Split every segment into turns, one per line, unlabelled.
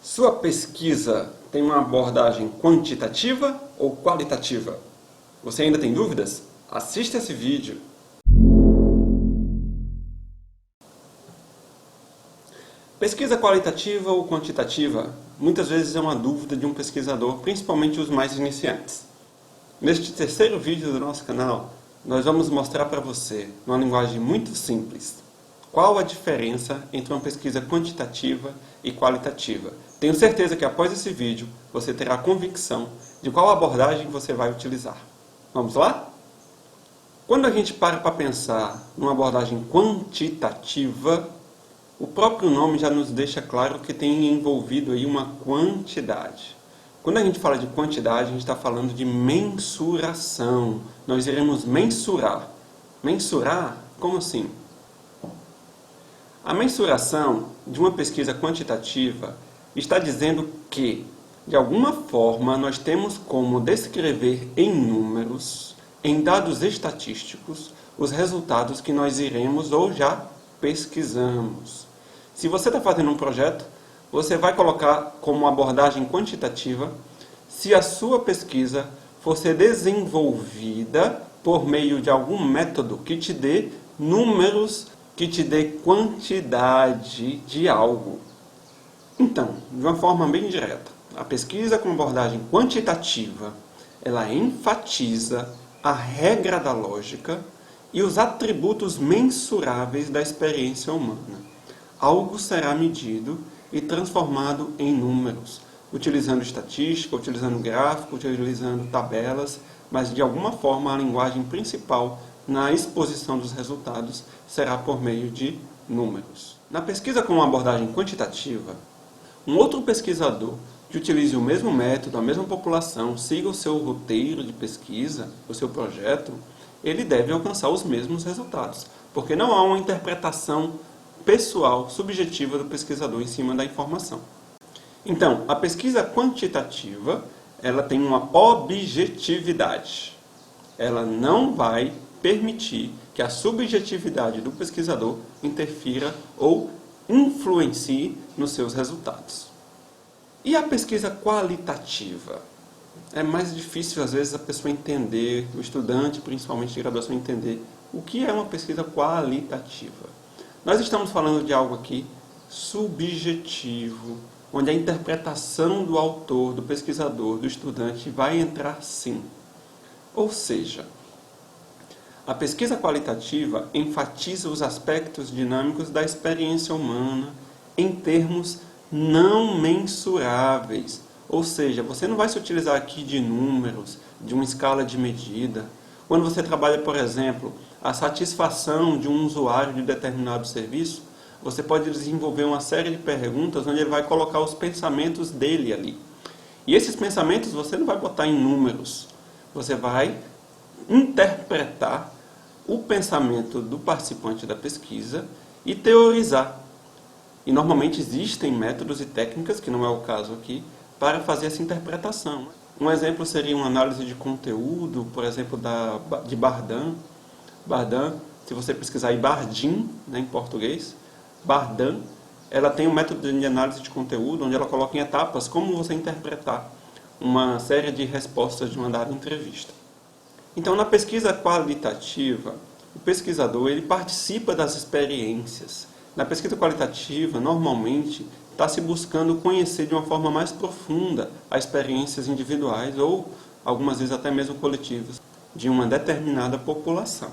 Sua pesquisa tem uma abordagem quantitativa ou qualitativa? Você ainda tem dúvidas? Assista esse vídeo. Pesquisa qualitativa ou quantitativa? Muitas vezes é uma dúvida de um pesquisador, principalmente os mais iniciantes. Neste terceiro vídeo do nosso canal, nós vamos mostrar para você, numa linguagem muito simples, qual a diferença entre uma pesquisa quantitativa e qualitativa. Tenho certeza que após esse vídeo, você terá convicção de qual abordagem você vai utilizar. Vamos lá? Quando a gente para pensar numa abordagem quantitativa, o próprio nome já nos deixa claro que tem envolvido aí uma quantidade. Quando a gente fala de quantidade, a gente está falando de mensuração. Nós iremos mensurar. Mensurar? Como assim? A mensuração de uma pesquisa quantitativa está dizendo que, de alguma forma, nós temos como descrever em números, em dados estatísticos, os resultados que nós iremos ou já pesquisamos. Se você está fazendo um projeto, você vai colocar como abordagem quantitativa se a sua pesquisa for ser desenvolvida por meio de algum método que te dê números, que te dê quantidade de algo. Então, de uma forma bem direta, a pesquisa com abordagem quantitativa, ela enfatiza a regra da lógica e os atributos mensuráveis da experiência humana. Algo será medido e transformado em números, utilizando estatística, utilizando gráfico, utilizando tabelas, mas de alguma forma a linguagem principal na exposição dos resultados será por meio de números. Na pesquisa com uma abordagem quantitativa, um outro pesquisador que utilize o mesmo método, a mesma população, siga o seu roteiro de pesquisa, o seu projeto, ele deve alcançar os mesmos resultados, porque não há uma interpretação pessoal, subjetiva do pesquisador em cima da informação. Então, a pesquisa quantitativa, ela tem uma objetividade. Ela não vai permitir que a subjetividade do pesquisador interfira ou influencie nos seus resultados. E a pesquisa qualitativa? É mais difícil, às vezes, a pessoa entender, o estudante, principalmente de graduação, entender o que é uma pesquisa qualitativa. Nós estamos falando de algo aqui subjetivo, onde a interpretação do autor, do pesquisador, do estudante vai entrar sim. Ou seja, a pesquisa qualitativa enfatiza os aspectos dinâmicos da experiência humana em termos não mensuráveis. Ou seja, você não vai se utilizar aqui de números, de uma escala de medida. Quando você trabalha, por exemplo, a satisfação de um usuário de determinado serviço, você pode desenvolver uma série de perguntas onde ele vai colocar os pensamentos dele ali. E esses pensamentos você não vai botar em números. Você vai interpretar o pensamento do participante da pesquisa e teorizar. E normalmente existem métodos e técnicas, que não é o caso aqui, para fazer essa interpretação. Um exemplo seria uma análise de conteúdo, por exemplo, de Bardan. Bardan, se você pesquisar aí Bardim, né, em português, Bardan, ela tem um método de análise de conteúdo, onde ela coloca em etapas como você interpretar uma série de respostas de uma dada entrevista. Então, na pesquisa qualitativa, o pesquisador ele participa das experiências. Na pesquisa qualitativa, normalmente, está se buscando conhecer de uma forma mais profunda as experiências individuais ou, algumas vezes, até mesmo coletivas de uma determinada população.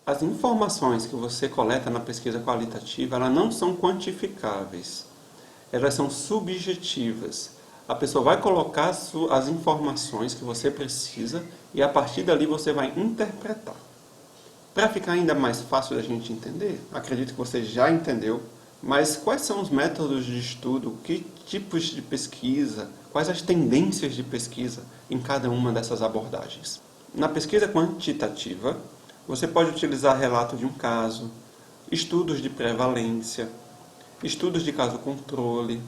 As informações que você coleta na pesquisa qualitativa, elas não são quantificáveis. Elas são subjetivas. A pessoa vai colocar as informações que você precisa e a partir dali você vai interpretar. Para ficar ainda mais fácil da gente entender, acredito que você já entendeu, mas quais são os métodos de estudo, que tipos de pesquisa, quais as tendências de pesquisa em cada uma dessas abordagens? Na pesquisa quantitativa, você pode utilizar relato de um caso, estudos de prevalência, estudos de caso-controle,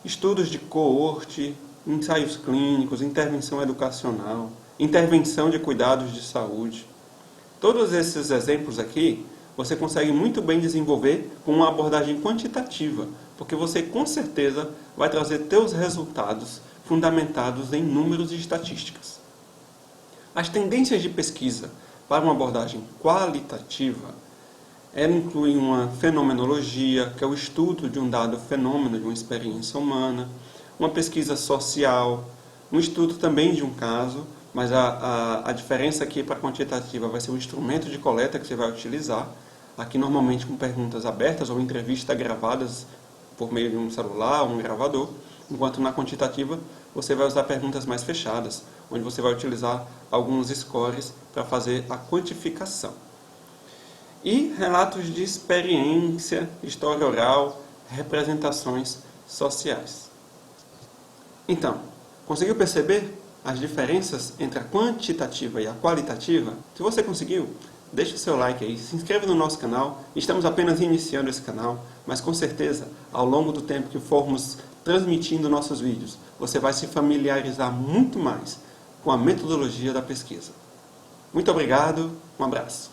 estudos de coorte, ensaios clínicos, intervenção educacional, intervenção de cuidados de saúde. Todos esses exemplos aqui, você consegue muito bem desenvolver com uma abordagem quantitativa, porque você com certeza vai trazer teus resultados fundamentados em números e estatísticas. As tendências de pesquisa para uma abordagem qualitativa, ela inclui uma fenomenologia, que é o estudo de um dado fenômeno, de uma experiência humana, uma pesquisa social, um estudo também de um caso, mas a diferença aqui para a quantitativa vai ser o instrumento de coleta que você vai utilizar, aqui normalmente com perguntas abertas ou entrevistas gravadas por meio de um celular ou um gravador, enquanto na quantitativa você vai usar perguntas mais fechadas, onde você vai utilizar alguns scores para fazer a quantificação. E relatos de experiência, história oral, representações sociais. Então, conseguiu perceber as diferenças entre a quantitativa e a qualitativa? Se você conseguiu, deixe o seu like aí, se inscreva no nosso canal. Estamos apenas iniciando esse canal, mas com certeza, ao longo do tempo que formos transmitindo nossos vídeos, você vai se familiarizar muito mais com a metodologia da pesquisa. Muito obrigado, um abraço.